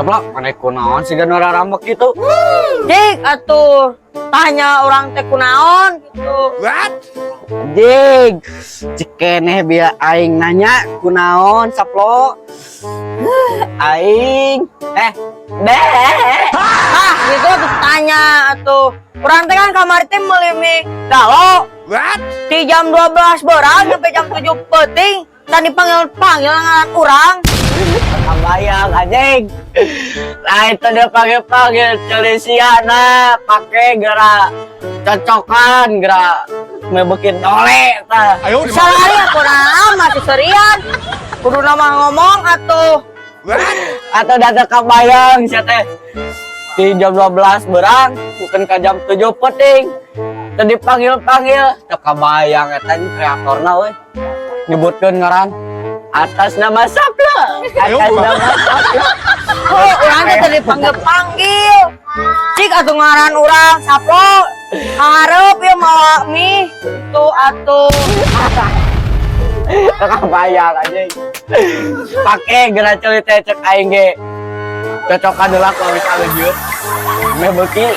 Sablak mana kunaon sih gan rambek gitu. Cik atuh tanya orang teh kunaon gitu. Jig, cikeneh biar aing nanya kunaon saplo. Aing Gitu atuh tanya atuh. Urang teh kan kamari teh meuli mie galo. Di jam 12 berang sampai jam 7 peuting dan dipanggil ngaran urang. Kebayang anjing. Nah itu dia panggil celisiana pakai gerak cocokan gerak mebekin tole tah. Salari aku masih serian. Kudu nama ngomong atuh. Atau data kebayang sia teh. Di jam 12 berang bukan ke jam 7 peting. Tadi panggil-panggil teu kabayang eta kreatorna we. Nyebutkeun ngaran atas nama Saplo. Atas nama Saplo. Oh, urang teh tadi panggil-panggil. Cik atuh ngaran urang Saplo. Hareup ya mawa mie. Tuh atuh. Teu kabayang anjing. Pake gerak ceuleuh teh cek aing ge. Cocokan heula ku awis aleujeut. Me beuki